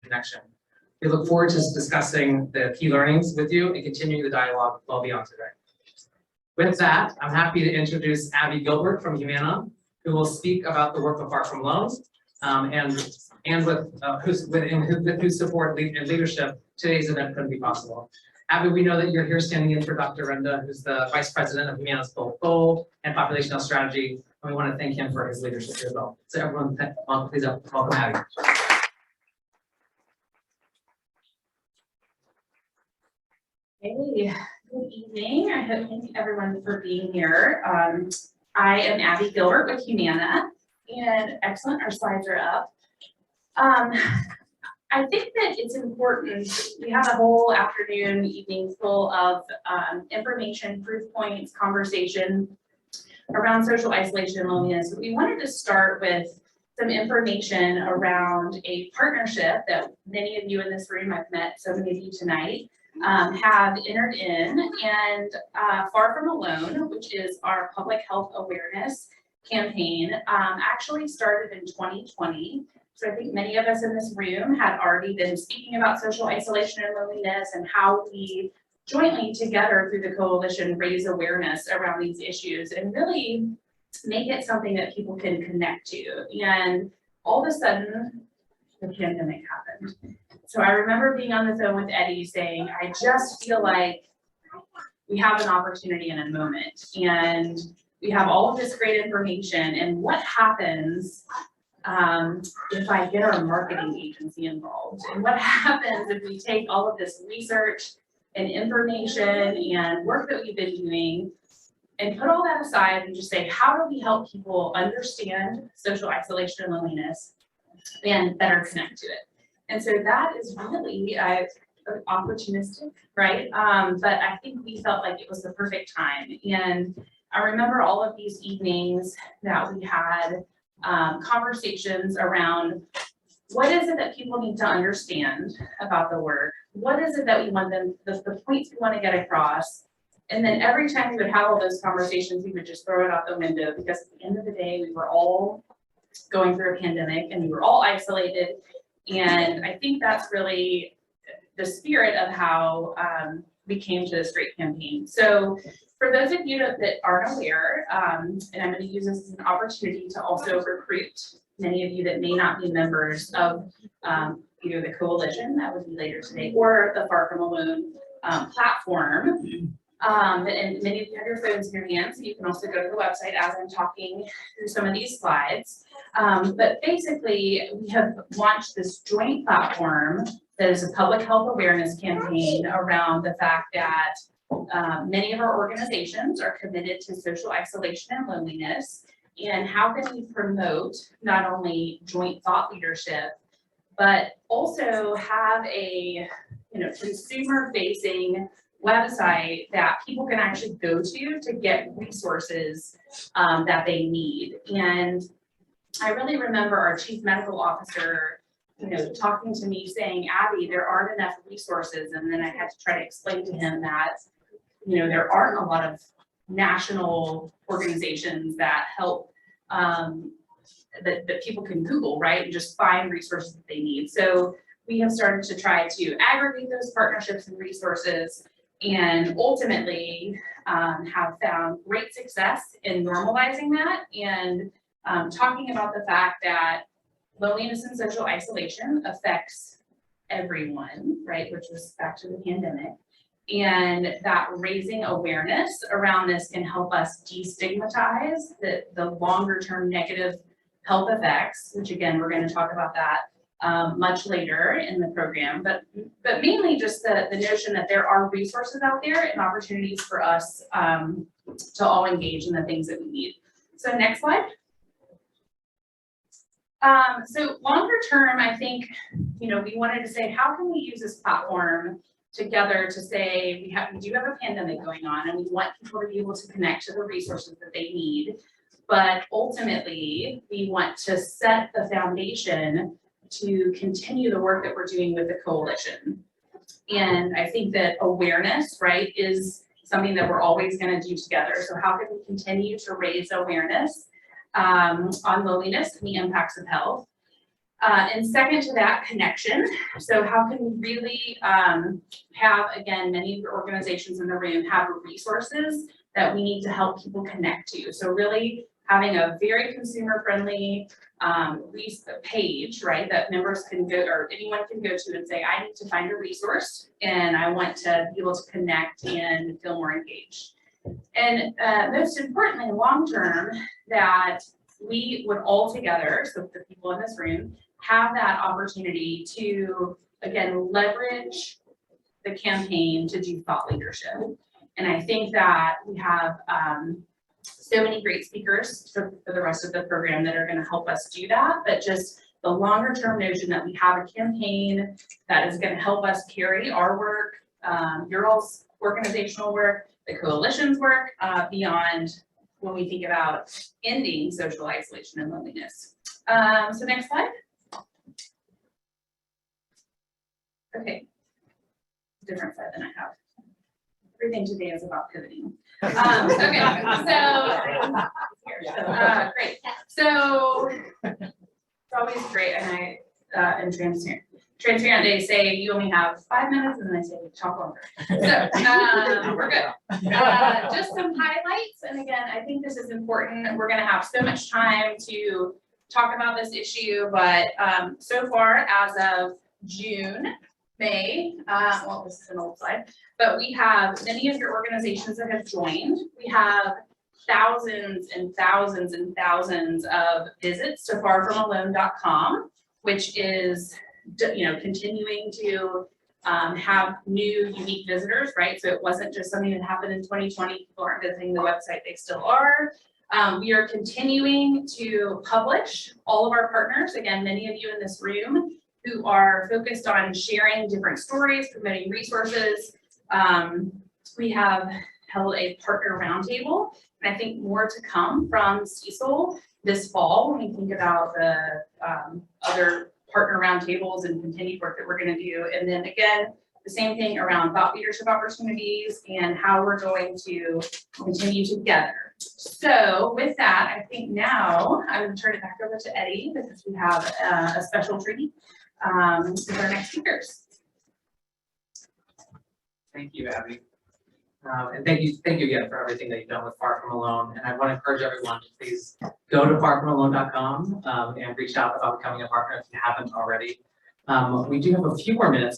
connection. We look forward to discussing the key learnings with you and continuing the dialogue well beyond today. With that, I'm happy to introduce Abbie Gilbert from Humana, who will speak about the work of Far From Loans, and with whose support and leadership, today's event couldn't be possible. Abbie, we know that you're here standing in for Dr. Renda, who's the Vice President of Humana's Both Goal and Population Health Strategy, and we want to thank him for his leadership here as well. So everyone, please welcome Abbie. Hey, good evening. Thank you everyone for being here. I am Abbie Gilbert with Humana, and excellent, our slides are up. I think that it's important, we have a whole afternoon, evening full of information, proof points, conversation around social isolation and loneliness. We wanted to start with some information around a partnership that many of you in this room, I've met so many of you tonight, have entered in, and Far From Alone, which is our public health awareness campaign, actually started in 2020. So I think many of us in this room had already been speaking about social isolation and loneliness and how we jointly together through the coalition raise awareness around these issues and really make it something that people can connect to. And all of a sudden, the pandemic happened. So I remember being on the phone with Eddie saying, I just feel like we have an opportunity in a moment, and we have all of this great information, and what happens if I get our marketing agency involved? And what happens if we take all of this research and information and work that we've been doing and put all that aside and just say, how do we help people understand social isolation and loneliness and better connect to it? And so that is really opportunistic, right? But I think we felt like it was the perfect time. And I remember all of these evenings that we had conversations around what is it that people need to understand about the work? What is it that we want them, the points we want to get across? And then every time we would have all those conversations, we would just throw it out the window, because at the end of the day, we were all going through a pandemic and we were all isolated. And I think that's really the spirit of how we came to this great campaign. So for those of you that aren't aware, and I'm going to use this as an opportunity to also recruit many of you that may not be members of either the coalition, that would be later today, or the Far From Alone platform. And many of you have your phones in your hands, so you can also go to the website as I'm talking through some of these slides. But basically, we have launched this joint platform that is a public health awareness campaign around the fact that many of our organizations are committed to social isolation and loneliness, and how can we promote not only joint thought leadership, but also have a consumer-facing website that people can actually go to get resources that they need. And I really remember our chief medical officer talking to me saying, Abbie, there aren't enough resources. And then I had to try to explain to him that there aren't a lot of national organizations that help that people can Google, right, and just find resources that they need. So we have started to try to aggregate those partnerships and resources, and ultimately have found great success in normalizing that and talking about the fact that loneliness and social isolation affects everyone, right, which was back to the pandemic. And that raising awareness around this can help us destigmatize the longer term negative health effects, which again, we're going to talk about that much later in the program, but mainly just the notion that there are resources out there and opportunities for us to all engage in the things that we need. So next slide. So longer term, I think, we wanted to say, how can we use this platform together to say we do have a pandemic going on, and we want people to be able to connect to the resources that they need, but ultimately we want to set the foundation to continue the work that we're doing with the coalition. And I think that awareness, right, is something that we're always going to do together. So how can we continue to raise awareness on loneliness and the impacts of health? And second to that, connection. So how can we really have, again, many of the organizations in the room have resources that we need to help people connect to. So really having a very consumer-friendly page, right, that members can go, or anyone can go to and say, I need to find a resource and I want to be able to connect and feel more engaged. And most importantly, long-term, that we would all together, so the people in this room, have that opportunity to, again, leverage the campaign to do thought leadership. And I think that we have so many great speakers for the rest of the program that are going to help us do that, but just the longer term notion that we have a campaign that is going to help us carry our work, your all's organizational work, the coalition's work, beyond when we think about ending social isolation and loneliness. So next slide. Okay, different slide than I have. Everything today is about pivoting. Okay, so great. So it's always great, and and transparent. Transparent. They say you only have 5 minutes, and then they say talk longer. So we're good. Just some highlights, and again, I think this is important. We're going to have so much time to talk about this issue, but so far as of May, well, this is an old slide, but we have many of your organizations that have joined. We have thousands and thousands and thousands of visits to farfromalone.com, which is, continuing to have new unique visitors, right? So it wasn't just something that happened in 2020. People aren't visiting the website, they still are. We are continuing to publish all of our partners. Again, many of you in this room who are focused on sharing different stories, promoting resources. We have held a partner roundtable, and I think more to come from Cecil this fall when we think about the other partner roundtables and continued work that we're going to do. And then again, the same thing around thought leadership opportunities and how we're going to continue together. So with that, I think now I'm going to turn it back over to Eddie because we have a special treat with our next speakers. Thank you, Abbie. And thank you again for everything that you've done with Far From Alone. And I want to encourage everyone to please go to farfromalone.com and reach out about becoming a partner if you haven't already. We do have a few more minutes.